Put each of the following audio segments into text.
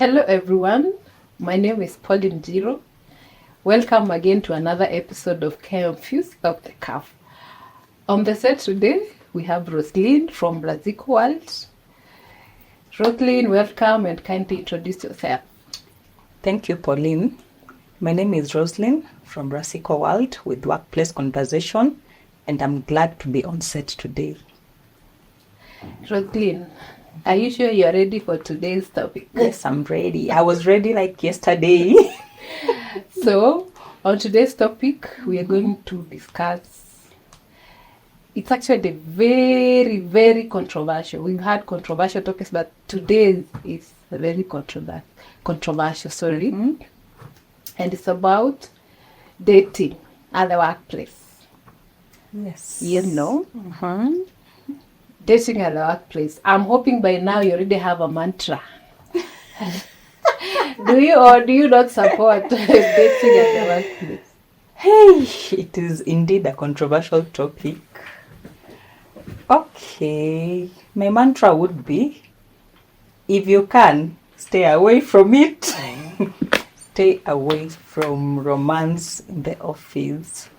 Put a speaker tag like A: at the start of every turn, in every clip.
A: Hello everyone, my name is Pauline Jiro. Welcome again to another episode of Confused of the Cuff. On the set today, we have Roslyn from Brazil World. Roslyn, welcome and kindly introduce yourself.
B: Thank you, Pauline. My name is Roslyn from Brazil World with Workplace Conversation, and I'm glad to be on set today.
A: Roslyn, are you sure you're ready for today's topic?
B: Yes, I'm ready. I was ready like yesterday.
A: So, on today's topic, we are going to discuss. It's actually very, very controversial. We've had controversial topics, but today is very controversial. Sorry.
B: Mm-hmm.
A: And it's about dating at the workplace.
B: Yes.
A: You know?
B: Mm-hmm.
A: Dating at the workplace. I'm hoping by now you already have a mantra. Do you or do you not support dating at the workplace?
B: Hey, it is indeed a controversial topic. Okay, my mantra would be, if you can, stay away from it. Stay away from romance in the office.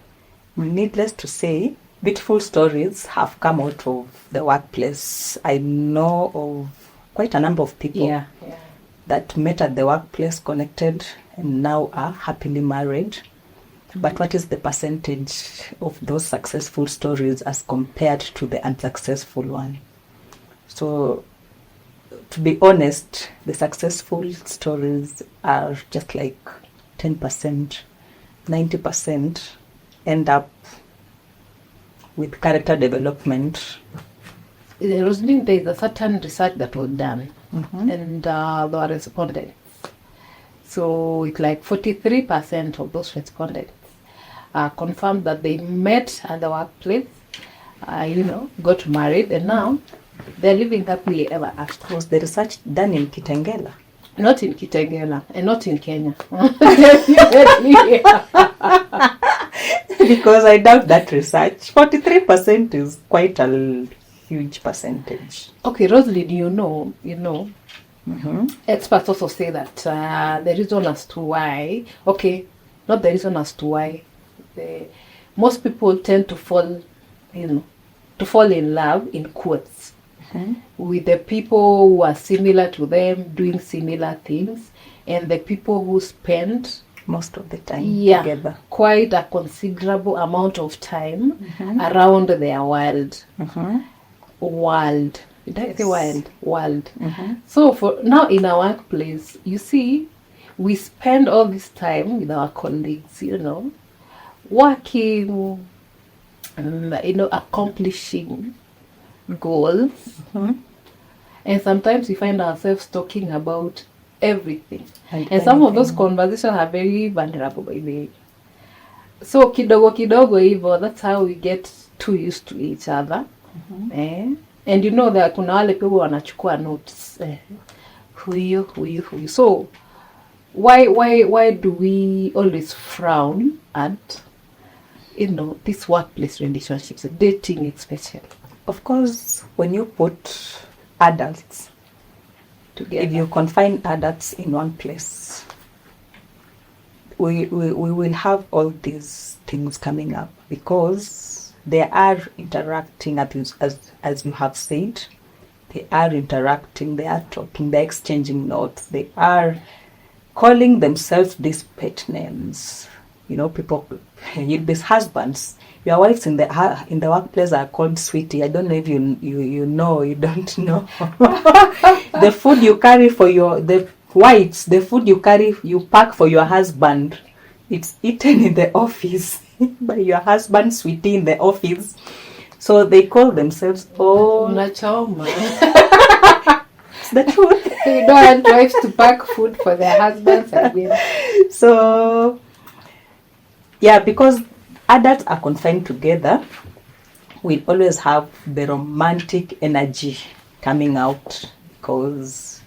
B: Needless to say, beautiful stories have come out of the workplace. I know of quite a number of people that met at the workplace, connected, and now are happily married. But what is the percentage of those successful stories as compared to the unsuccessful one? So, to be honest, the successful stories are just like 10%, 90% end up with character development.
A: There is a certain research that was done, and there were respondents. So it's like 43% of those respondents confirmed that they met at the workplace, got married, and now they're living happily ever after.
B: Was the research done in Kitengela?
A: Not in Kitengela, and not in Kenya.
B: Because I doubt that research. 43% is quite a huge percentage.
A: Okay, Rosalie, experts also say that the reason as to why, not the reason as to why, most people tend to fall in love, in quotes, with the people who are similar to them, doing similar things, and the people who spend
B: most of the time together.
A: Quite a considerable amount of time around their world. World. Did I say wild? World. So for now in our workplace, you see, we spend all this time with our colleagues, working, accomplishing goals. And sometimes we find ourselves talking about everything. And some of those conversations are very vulnerable, by the way. So kidogo hivo, that's how we get too used to each other. And there kuna wale people wanachukua notes. Huyu. So why do we always frown at these workplace relationships, dating especially?
B: Of course, when you put adults together, if you confine adults in one place, we will have all these things coming up because they are interacting, as you have said. They are interacting, they are talking, they're exchanging notes, they are calling themselves these pet names. People, these husbands, your wives in the workplace are called sweetie. I don't know if you know, you don't know. The food you carry for the food you pack for your husband, it's eaten in the office by your husband, sweetie, in the office. So they call themselves,
A: Nachoma.
B: It's the truth.
A: They don't want wives to pack food for their husbands again.
B: So, because adults are confined together, we'll always have the romantic energy coming out because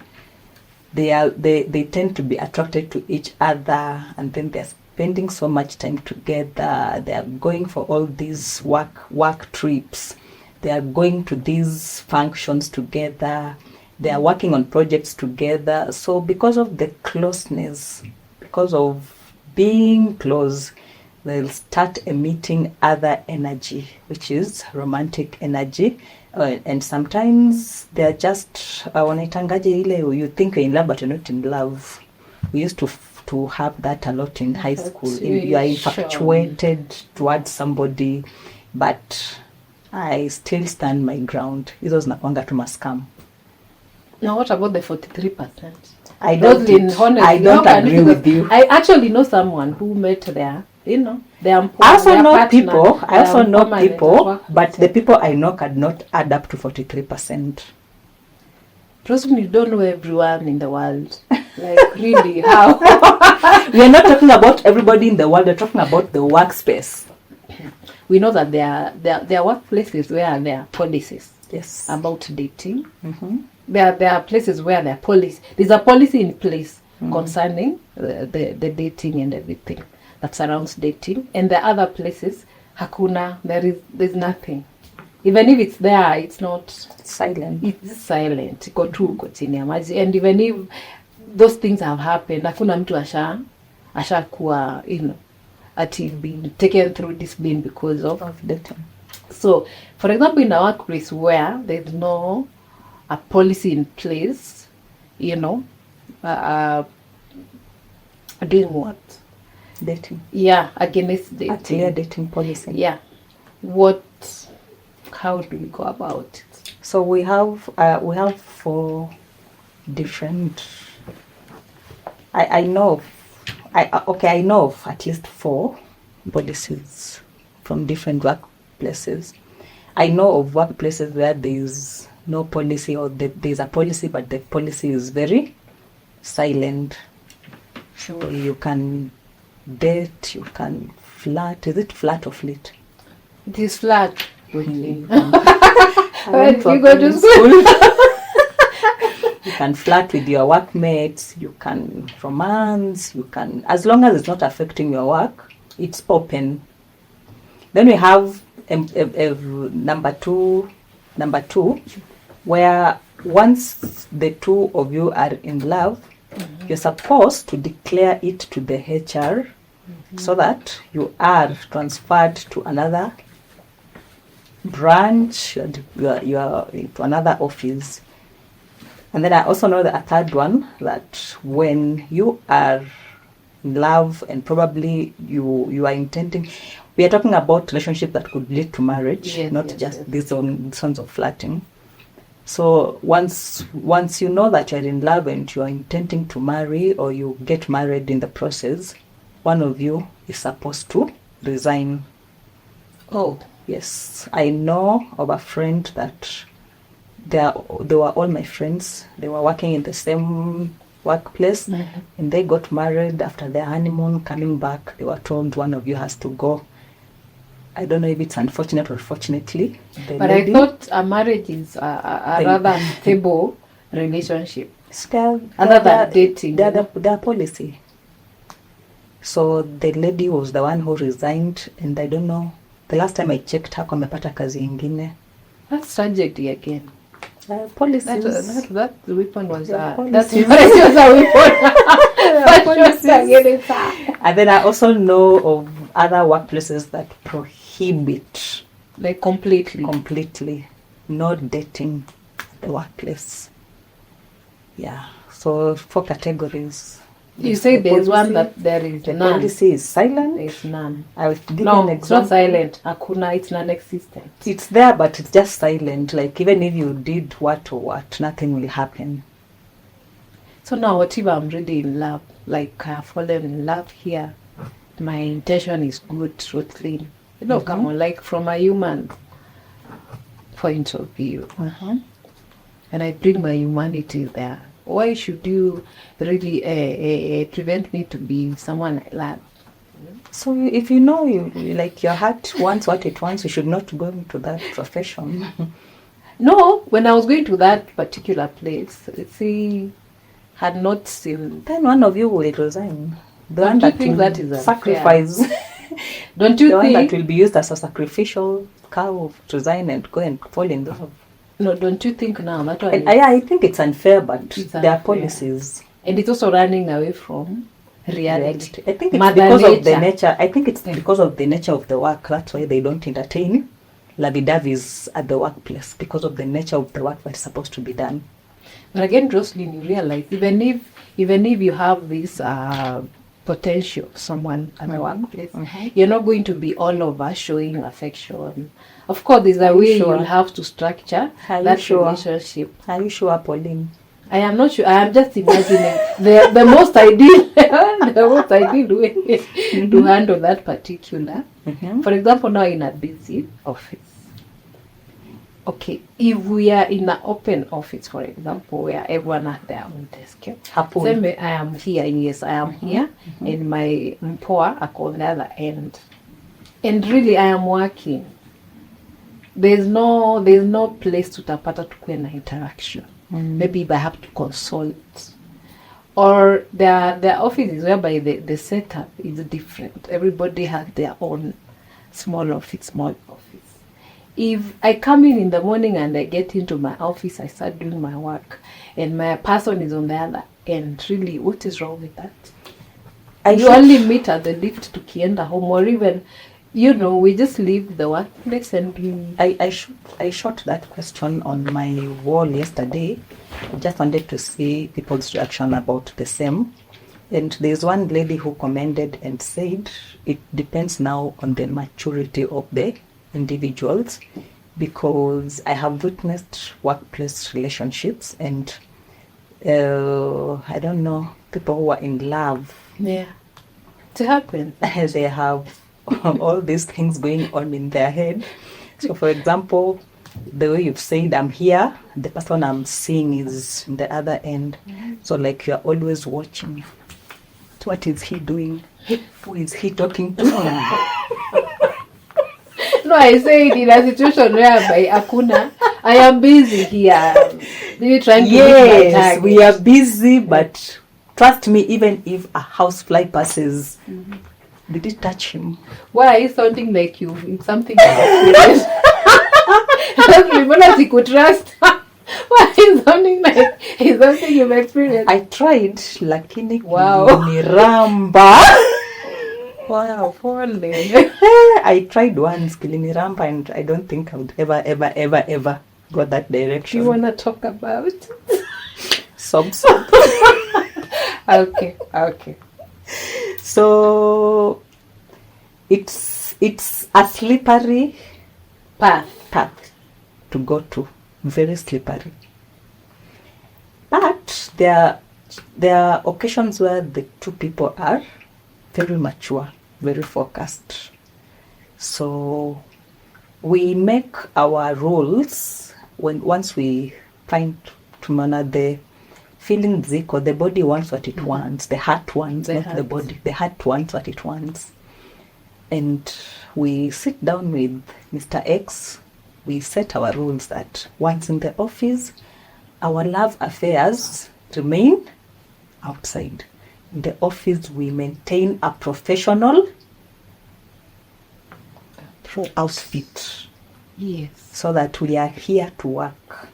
B: they tend to be attracted to each other, and then they're spending so much time together. They are going for all these work trips. They are going to these functions together. They are working on projects together. So because of the closeness, because of being close, they'll start emitting other energy, which is romantic energy. And sometimes they're just wanaitangaje ile, you think you're in love but you're not in love. We used to have that a lot in high school. You are infatuated towards somebody, but I still stand my ground. Hizo zinakuanga tu maskam.
A: Now what about the 43%?
B: I don't agree with you.
A: I actually know someone who met their, their
B: I also know people, but the people I know cannot add up to 43%.
A: Trust me, you don't know everyone in the world. Like, really, how?
B: We are not talking about everybody in the world. We're talking about the workspace.
A: We know that there are workplaces where there are policies about dating.
B: Mm-hmm.
A: There are places where there are policy. There's a policy in place concerning the dating and everything that surrounds dating. And the other places, hakuna, there's nothing. Even if it's there, it's not
B: silent.
A: It's silent. Iko tu uko chini ya maji. And even if those things have happened, hakuna mtu ashakuwa, ati been taken through this being because of dating. So, for example, in a workplace where there's no a policy in place, doing what?
B: Dating.
A: Yeah, against dating.
B: A clear dating policy.
A: Yeah. How do we go about it?
B: So we have 4 different. I know of at least 4 policies from different workplaces. I know of workplaces where there's no policy, or there's a policy, but the policy is very silent.
A: Sure.
B: You can date, you can flirt. Is it flirt or flit?
A: It is flirt. When
B: you go to school. You can flirt with your workmates, you can romance, you can, as long as it's not affecting your work, it's open. Then we have number two, where once the 2 of you are in love, you're supposed to declare it to the HR so that you are transferred to another branch, you are to another office. And then I also know a third one, that when you are in love and probably you are intending, we are talking about relationship that could lead to marriage, not just these sons of flirting. So once you know that you're in love and you are intending to marry, or you get married in the process, one of you is supposed to resign.
A: Oh.
B: Yes, I know of a friend that they were all my friends. They were working in the same workplace, and they got married after their honeymoon. Coming back, they were told one of you has to go. I don't know if it's unfortunate or fortunately.
A: But I thought a marriage is a rather stable relationship.
B: Still,
A: other than dating.
B: Their policy. So the lady was the one who resigned, and I don't know. The last time I checked, hakuwa amepata kazi ingine.
A: That's tragedy again.
B: Policies.
A: That weapon was
B: that
A: was a weapon.
B: And then I also know of other workplaces that prohibit,
A: like completely,
B: no dating at the workplace. Yeah. So 4 categories.
A: You say there's one that there is
B: the
A: none.
B: policy is silent.
A: There's none.
B: I will give
A: no,
B: an example.
A: It's not silent. Hakuna, it's non-existent.
B: It's there, but it's just silent. Like even if you did what, nothing will happen.
A: So now, what if I'm really in love? Like I've fallen in love here. My intention is good, truthfully. Come on, like from a human point of view. And I bring my humanity there. Why should you really prevent me to be someone like that?
B: So if you know like your heart wants what it wants, you should not go into that profession.
A: No, when I was going to that particular place, had not seen.
B: Then one of you will resign.
A: Don't you think that is a
B: sacrifice?
A: Don't you think
B: one that will be used as a sacrificial cow to resign and go and fall in love?
A: No, don't you think now that one?
B: I think it's unfair, but
A: It's
B: there are
A: unfair.
B: policies.
A: And it's also running away from reality.
B: I think it's
A: Mother
B: because of the
A: nature.
B: nature. I think it's because of the nature of the work. That's why they don't entertain lovey-doveys at the workplace, because of the nature of the work that's supposed to be done.
A: But again, Jocelyn, you realize even if you have this potential of someone at the workplace, you're not going to be all over showing affection. Of course, there's a way
B: sure?
A: you'll have to structure
B: Are you
A: that
B: sure?
A: relationship.
B: Are you sure, Pauline?
A: I am not sure. I am just imagining the most ideal way to handle that particular. For example, now in a busy office. Okay, if we are in an open office, for example, where everyone has their own desk. Same I am here, yes, I am here, and my mpoa are on the other end. And really, I am working. There's no place to tapata to an interaction. Maybe if I have to consult. Or there are offices whereby the setup is different. Everybody has their own small office. If I come in the morning and I get into my office, I start doing my work, and my person is on the other end, really, what is wrong with that? You only meet at the lift to Kienda home, or even, we just leave the workplace and
B: I shot that question on my wall yesterday. I just wanted to see people's reaction about the same. And there's one lady who commented and said it depends now on the maturity of the individuals, because I have witnessed workplace relationships and I don't know, people who are in love.
A: Yeah, it happens.
B: They have all these things going on in their head. So, for example, the way you've said, I'm here, the person I'm seeing is in the other end. So, like, you're always watching. What is he doing? Who is he talking to?
A: No, I say it in a situation whereby I am busy here. Really trying to meet my target.
B: We are busy, but trust me, even if a housefly passes, did it touch him?
A: Why are you sounding like it's something experienced? Mbona sikutrust? Why are you sounding like it's something you've experienced?
B: I tried, lakini
A: Wow.
B: kiliniramba.
A: Wow,
B: I tried once, kiliniramba, and I don't think I would ever go that direction.
A: you want to talk about?
B: Sob.
A: Okay.
B: So it's a slippery path to go to, very slippery. But there are occasions where the two people are very mature, very focused. So we make our rules once we find to the feelings equal. The body wants what it wants, the heart wants, not the body. The heart wants what it wants. And we sit down with Mr. X. We set our rules that once in the office, our love affairs remain outside. In the office, we maintain a professional outfit.
A: Yes.
B: So that we are here to work.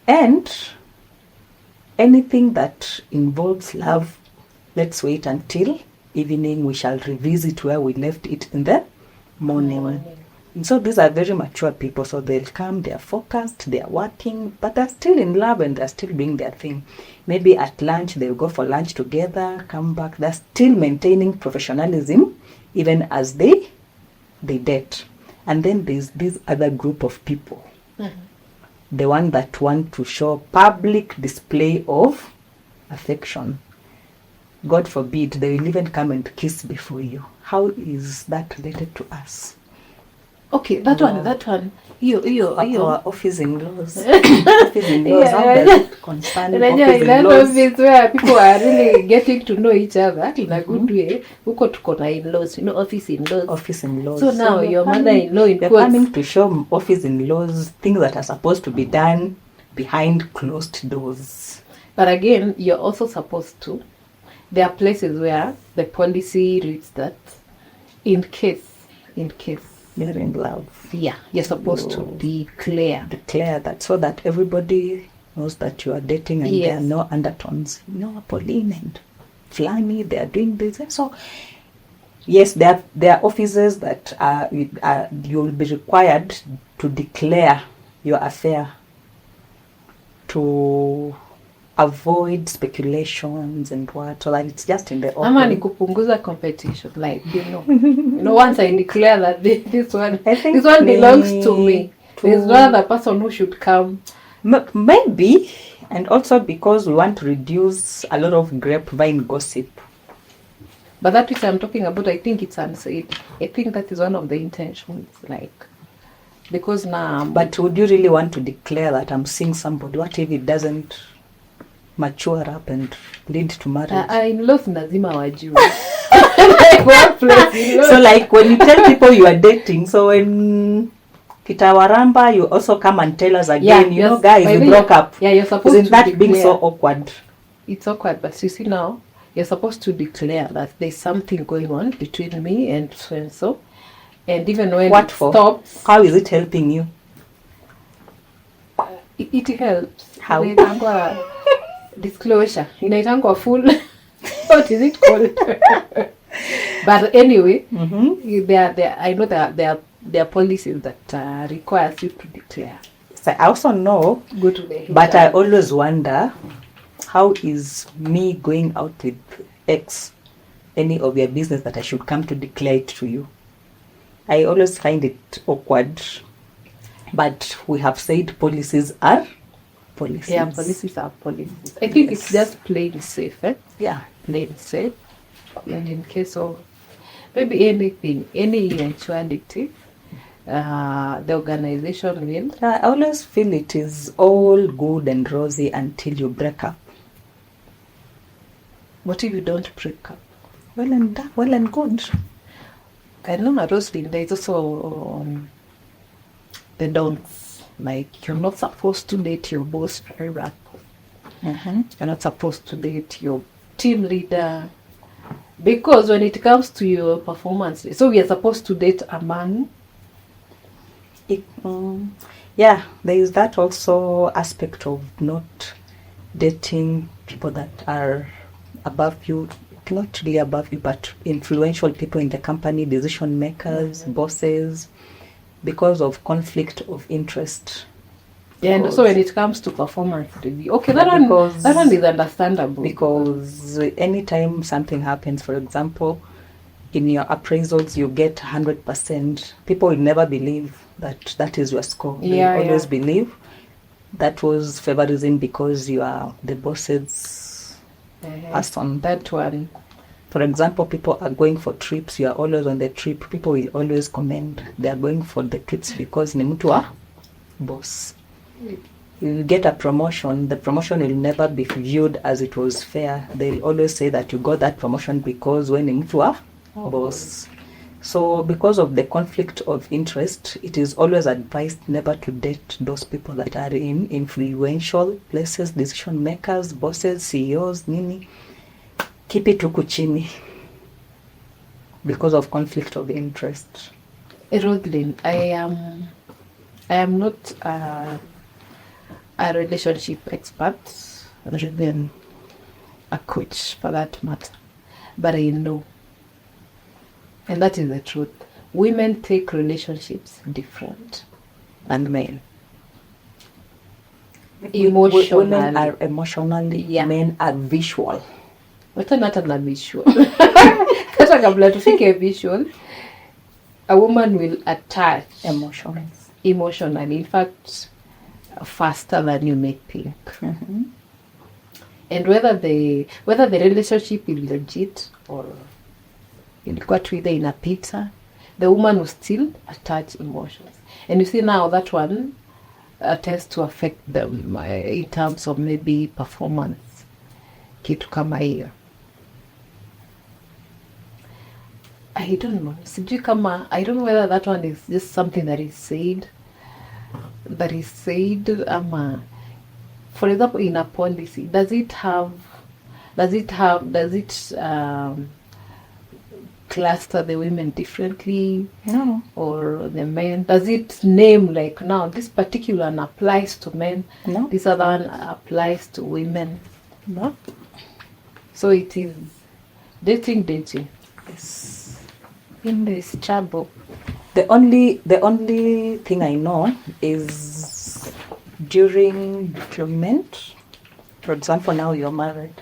B: And anything that involves love, let's wait until evening. We shall revisit where we left it in the morning. And so these are very mature people. So they'll come, they're focused, they're working, but they're still in love and they're still doing their thing. Maybe at lunch, they'll go for lunch together, come back. They're still maintaining professionalism even as they date. And then there's this other group of people. The one that want to show public display of affection. God forbid, they will even come and kiss before you. How is that related to us?
A: Okay, that one.
B: Our office in-laws. Office in-laws, how does it concern
A: In
B: office
A: that
B: in-laws?
A: office where people are really getting to know each other in a good way. Huko tuko na in-laws, office in-laws.
B: Office in-laws.
A: So now your mother-in-law in
B: You're
A: quotes.
B: coming to show office in-laws things that are supposed to be done behind closed doors.
A: But again, you're also supposed to. There are places where the policy reads that in case
B: you're in love.
A: Yeah, you're supposed to declare
B: That so that everybody knows that you are dating, and there are no undertones. Pauline and Flammy, they are doing this. And so, yes, there are offices that you will be required to declare your affair to avoid speculations and what, so that it's just in the open.
A: Ama ni kupunguza competition, like, once I declare that this one belongs to me, there's no other person who should come.
B: Maybe, and also because we want to reduce a lot of grapevine gossip.
A: But that which I'm talking about, I think it's unsaid. I think that is one of the intentions, like, because now...
B: But would you really want to declare that I'm seeing somebody? What if it doesn't mature up and lead to marriage?
A: In-laws lazima wajue. Like workplace,
B: So like when you tell people you are dating, so when Kitawaramba, you also come and tell us again, guys, we broke up.
A: Yeah, you're supposed
B: Isn't
A: to
B: that
A: declare.
B: being so awkward?
A: It's awkward, but you see now, you're supposed to declare that there's something going on between me and so. And even when
B: What
A: it
B: for?
A: stops...
B: How is it helping you?
A: It helps.
B: How?
A: Inaitangwa disclosure. Inaitangwa full... What is it called? But anyway, I know there are policies that requires you to declare.
B: So I also know,
A: Go to the
B: but I always wonder, how is me going out with X any of your business that I should come to declare it to you? I always find it awkward. But we have said policies are policies.
A: Yeah, policies are policies. I think it's just plain safe,
B: Yeah.
A: Plain safe. And in case of maybe anything, any eventuality, the organization will...
B: I always feel it is all good and rosy until you break up.
A: What if you don't break up?
B: Well and good.
A: I know at Roslyn, there's also the don'ts. Like, you're not supposed to date your boss very rapidly. You're not supposed to date your team leader. Because when it comes to your performance, so we are supposed to date a man.
B: Yeah, there is that also aspect of not dating people that are above you, not really above you, but influential people in the company, decision makers, bosses, because of conflict of interest.
A: Yeah, and also when it comes to performance review. Okay, that one is understandable.
B: Because anytime something happens, for example, in your appraisals you get 100%, people will never believe that is your score. They always believe that was favorism because you are the boss's person.
A: That one.
B: For example, people are going for trips, you are always on the trip. People will always commend they are going for the trips because ni mtu wa boss. You get a promotion, the promotion will never be viewed as it was fair. They'll always say that you got that promotion because when ni mtu wa boss. So because of the conflict of interest, it is always advised never to date those people that are in influential places, decision makers, bosses, CEOs, nini. Keep it huku chini because of conflict of interest.
A: Roslyn, I am not a relationship expert, rather than a coach for that matter. But I know, and that is the truth, women take relationships different than men. Emotionally.
B: Women are emotionally, men are visual.
A: Wacha hata na visual. Hata kabla tufike visual, a woman will attach emotionally, in fact, faster than you may think. And whether the relationship is legit or ilikuwa tu either inapita, the woman will still attach emotions. And you see now that one tends to affect them in terms of maybe performance, kitu kama hiyo. I don't know. I don't know whether that one is just something that is said. For example, in a policy, does it cluster the women differently?
B: No.
A: Or the men? Does it name like now this particular one applies to men?
B: No.
A: This other one applies to women.
B: No.
A: So it is dating.
B: Yes.
A: In this trouble.
B: The only thing I know is during deployment. For example, now you're married.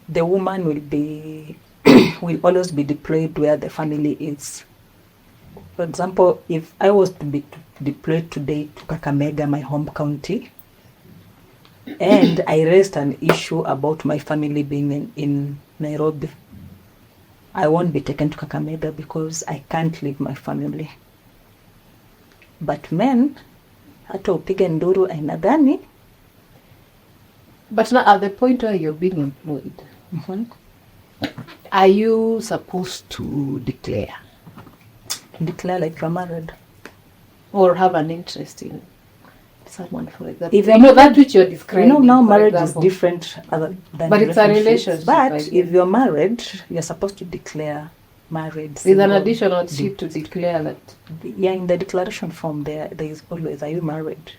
B: The woman will always be deployed where the family is. For example, if I was to be deployed today to Kakamega, my home county, and I raised an issue about my family being in Nairobi, I won't be taken to Kakamega because I can't leave my family. But men, hata upige nduru aina gani.
A: But now at the point where you're being employed, are you supposed to declare?
B: Declare like you're married.
A: Or have an interest in someone, for example?
B: Even
A: that which you're describing.
B: Now marriage is different than
A: but it's a relationship.
B: But if you're married, you're supposed to declare married.
A: There's an additional sheet to declare that.
B: Yeah, in the declaration form there is always, are you married?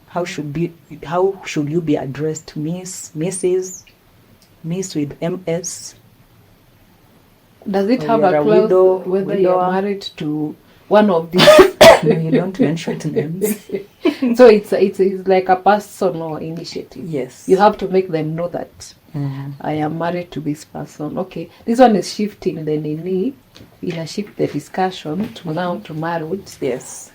B: How should you be addressed? Miss, Mrs., Miss with MS.
A: Does it have a clause whether you're married to one of these?
B: No, you don't mention names.
A: So it's like a personal initiative.
B: Yes.
A: You have to make them know that I am married to this person. Okay, this one is shifting the nini. Shift the discussion to now to marriage.
B: Yes.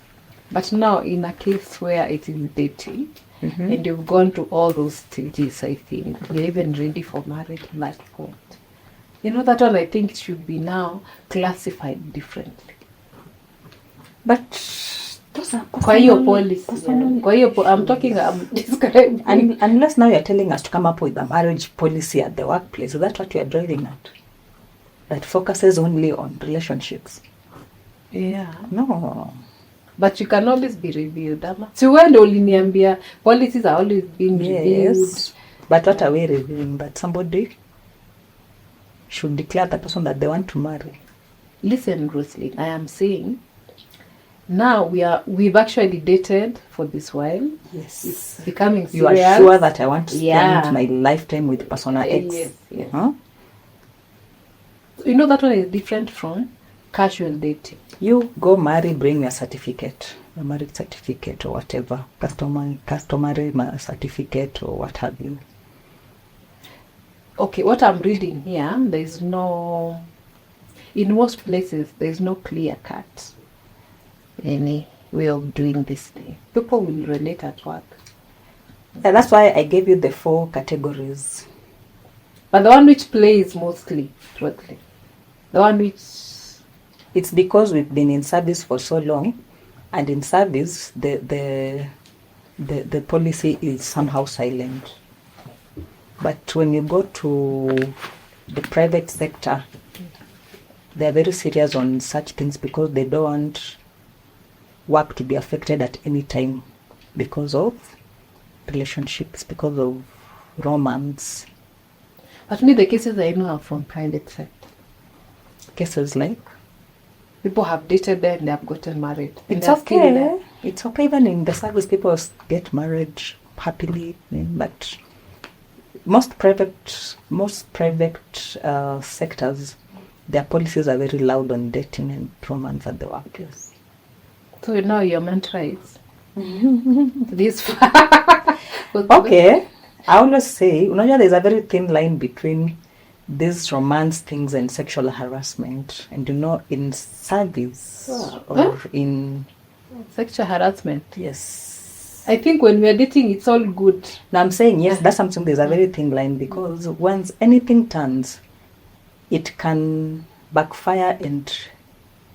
A: But now in a case where it is dating, and you've gone to all those stages, I think you're even ready for marriage at that point. That one I think should be now classified differently.
B: But those are
A: kwa hiyo policy. Kwa hiyo I'm describing.
B: Unless now you're telling us to come up with a marriage policy at the workplace, is that what you're driving at? That focuses only on relationships?
A: Yeah.
B: No.
A: But you can always be reviewed, ama? So when uliniambia policies are always being reviewed.
B: But what are we reviewing? That somebody should declare the person that they want to marry.
A: Listen, Roslyn, I am saying now we've actually dated for this while.
B: Yes.
A: It's becoming serious.
B: You are sure that I want to spend my lifetime with persona X?
A: Yes.
B: Huh?
A: That one is different from casual dating.
B: You go marry, bring your certificate, your marriage certificate or whatever, customary certificate or what have you. Okay,
A: what I'm reading here, in most places, there's no clear cut any way of doing this thing. People will relate at work.
B: And that's why I gave you the 4 categories.
A: But the one which plays mostly, truthfully, the one which...
B: It's because we've been in service for so long, and in service, the policy is somehow silent. But when you go to the private sector, they are very serious on such things because they don't want work to be affected at any time because of relationships, because of romance.
A: But me, the cases I know are from private sector.
B: Cases like?
A: People have dated there and they have gotten married.
B: It's okay. It's okay. Even in the service, people get married happily. But most private sectors, their policies are very loud on dating and romance at the workplace.
A: So now your mantra is this.
B: Okay. I always say, there's a very thin line between these romance things and sexual harassment. And in service or in...
A: Sexual harassment?
B: Yes.
A: I think when we're dating, it's all good.
B: Now I'm saying, yes, that's something, there's a very thin line because once anything turns, it can backfire and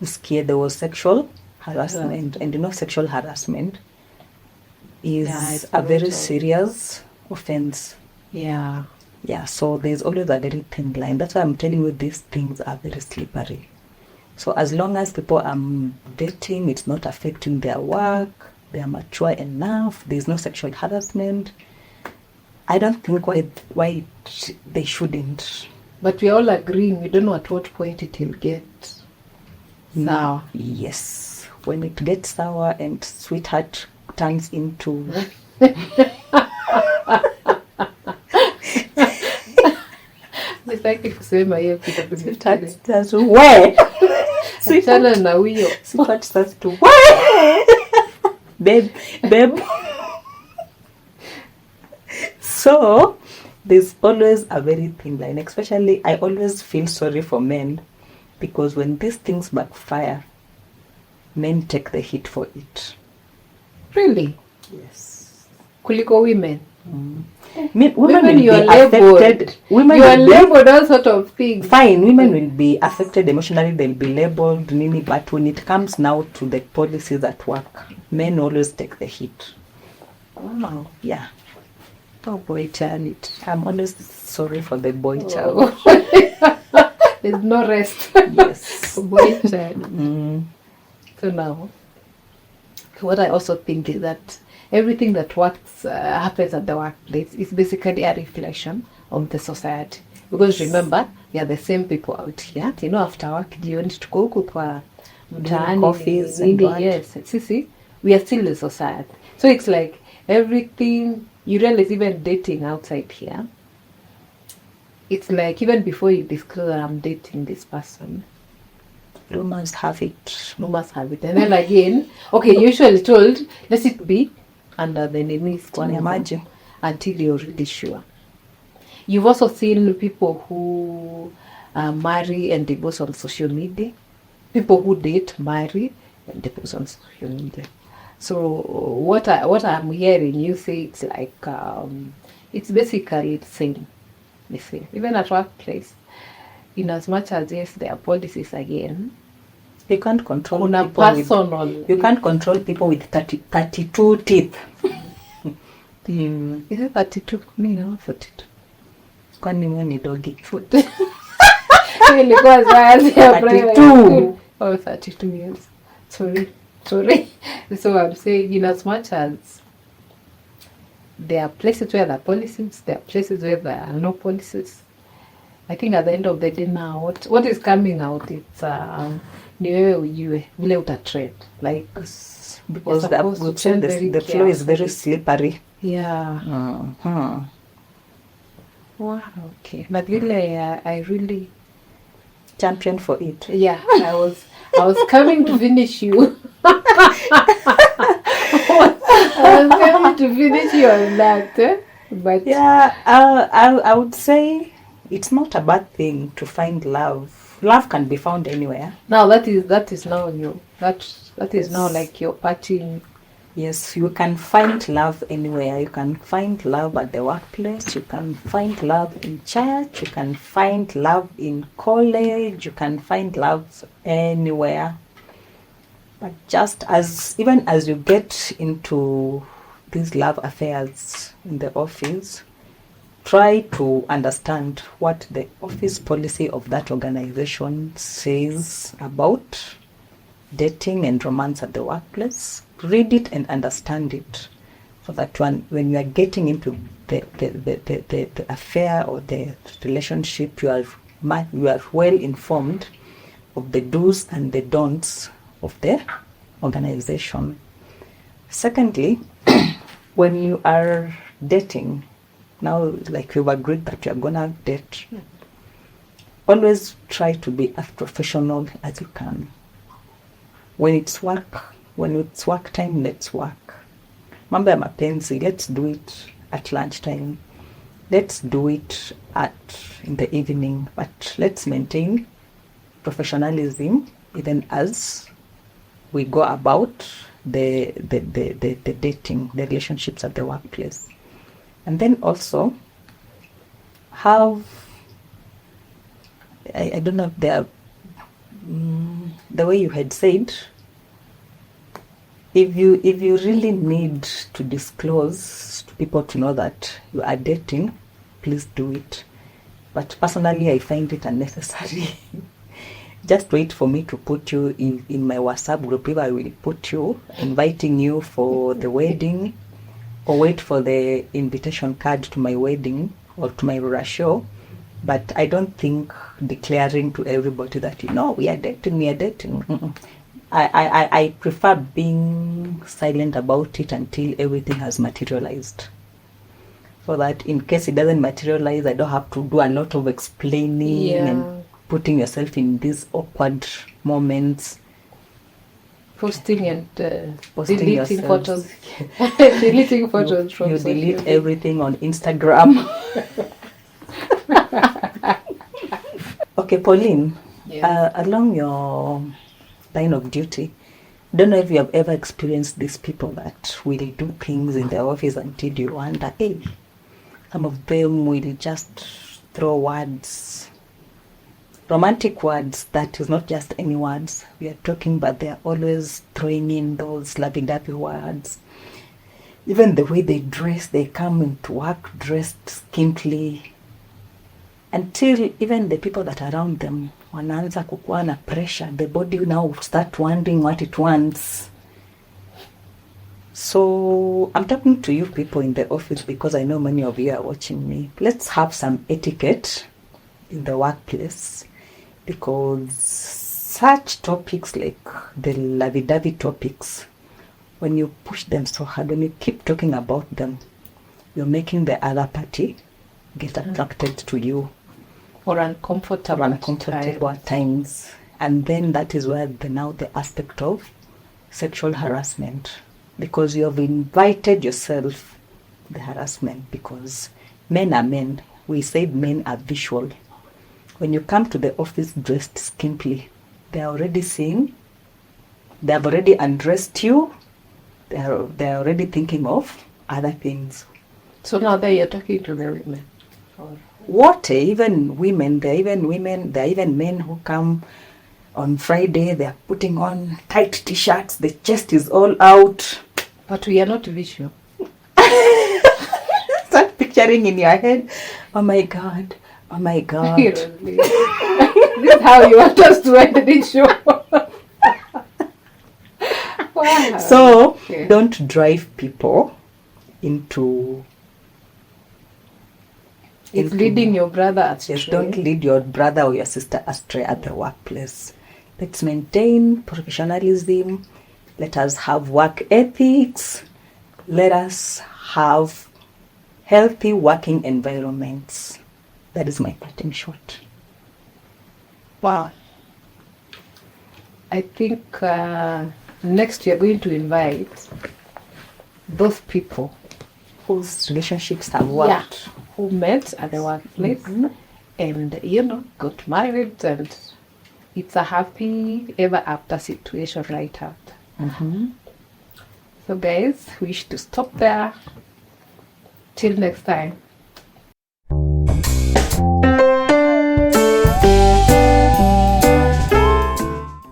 B: scare. There was sexual harassment. And sexual harassment is a very serious offense.
A: Yeah.
B: Yeah, so there's always a very thin line. That's why I'm telling you these things are very slippery. So as long as people are dating, it's not affecting their work, they are mature enough, there's no sexual harassment, I don't think why they shouldn't.
A: But we're all agreeing we don't know at what point it will get sour.
B: Yes. When it gets sour and sweetheart turns into
A: Sitaki kusema hiyo kitu.
B: sweetheart starts to where?
A: Achana na huyo.
B: Sweetheart starts to where? Babe. So there's always a very thin line. Especially, I always feel sorry for men because when these things backfire, men take the hit for it.
A: Really?
B: Yes.
A: Kuliko women.
B: Women will
A: you are
B: be affected.
A: labeled.
B: Women
A: You are
B: will be
A: labeled all sort of things.
B: fine. Women will be affected emotionally. They'll be labeled, nini. But when it comes now to the policies at work, men always take the hit.
A: Wow.
B: Yeah.
A: Oh boy, Janet.
B: I'm always sorry for the boy child.
A: There's no rest.
B: Yes.
A: Boy child. So now, what I also think is that everything that works happens at the workplace is basically a reflection of the society. Because remember, we are the same people out here. You know, after work, jioni tuko huku kwa mtaani,
B: coffees and
A: nini,
B: what?
A: yes. See, we are still the society. So it's like everything, you realize even dating outside here, it's like even before you disclose that I'm dating this person,
B: Rumors have it.
A: rumors have it. And then again, okay, usually told, let it be under the name
B: Can you imagine?
A: until you're really sure. You've also seen people who marry and divorce on social media. People who date, marry, and divorce on social media. So what I'm hearing you say, it's like it's basically the same. The same. Even at workplace, in as much as yes, there are policies again.
B: You can't control
A: On a
B: people with,
A: personal.
B: you can't control people with 32 teeth.
A: Is it 32? Me, no, 32.
B: Kwani wewe ni dogi?
A: Ilikuwa sayansi ya
B: 32.
A: Oh, 32 years. Sorry. So I'm saying, in as much as there are places where there are policies, there are places where there are no policies. I think at the end of the day now, what is coming out, it's ni wewe ujue vile uta-tread. Like,
B: Because
A: you're supposed
B: we've
A: to
B: said
A: tread very
B: the flow is very
A: carefully.
B: slippery.
A: Yeah. Wow. Okay. But really, I really,
B: Champion for it.
A: yeah, I was coming to finish you. I was coming to finish you on that. But
B: Yeah, I would say it's not a bad thing to find love. Love can be found anywhere.
A: now that is now you. That is now
B: Yes.
A: like your partying.
B: Yes, you can find love anywhere. You can find love at the workplace. You can find love in church. You can find love in college. You can find love anywhere. But just even as you get into these love affairs in the office, try to understand what the office policy of that organization says about dating and romance at the workplace. Read it and understand it, so that when you are getting into the affair or the relationship, you are well informed of the do's and the don'ts of the organization. Secondly, when you are dating, now like we've agreed that you're gonna date, always try to be as professional as you can. When it's work time, let's work. Mambo ya mapenzi, let's do it at lunchtime. Let's do it in the evening, but let's maintain professionalism even as we go about the dating, the relationships at the workplace. And then also have, I don't know if there are, the way you had said, if you really need to disclose to people to know that you are dating, please do it. But personally, I find it unnecessary. Just wait for me to put you in my WhatsApp group. If I will put you, inviting you for the wedding, or wait for the invitation card to my wedding or to my Rura show, But I don't think declaring to everybody that, we are dating. Mm-mm. I prefer being silent about it until everything has materialized. So that in case it doesn't materialize, I don't have to do a lot of explaining and putting yourself in these awkward moments.
A: Posting and
B: Posting
A: deleting
B: yourselves.
A: photos. Deleting photos from
B: You
A: social
B: delete
A: media.
B: everything on Instagram. Okay, Pauline, along your line of duty, don't know if you have ever experienced these people that will do things in the office until you wonder, hey, some of them will just throw words, romantic words, that is not just any words we are talking, but they are always throwing in those lovey-dovey words. Even the way they dress, they come into work dressed skimpily, until even the people that are around them wanaanza kukuwa na pressure. The body now start wondering what it wants. So I'm talking to you people in the office because I know many of you are watching me. Let's have some etiquette in the workplace, because such topics like the lovey-dovey topics, when you push them so hard, when you keep talking about them, you're making the other party get attracted to you.
A: Or uncomfortable
B: At times. And then that is where the aspect of sexual harassment, because you have invited yourself the harassment, because men are men. We said men are visual. When you come to the office dressed skimpily, they are already seeing, they have already undressed you, they are already thinking of other things.
A: So now that you're talking to the women.
B: What? Even women, there are even men who come on Friday, they are putting on tight t-shirts, the chest is all out.
A: But we are not visual.
B: Start picturing in your head, oh my God.
A: This is how you want us to end the show. Wow.
B: So, don't drive people into...
A: It's leading your brother astray.
B: Yes, don't lead your brother or your sister astray at the workplace. Let's maintain professionalism. Let us have work ethics. Let us have healthy working environments. That is my parting shot.
A: Wow. I think next we are going to invite those people
B: whose relationships have worked.
A: Who met at the workplace and, got married, and it's a happy ever after situation right out. So guys, we should stop there. Till next time.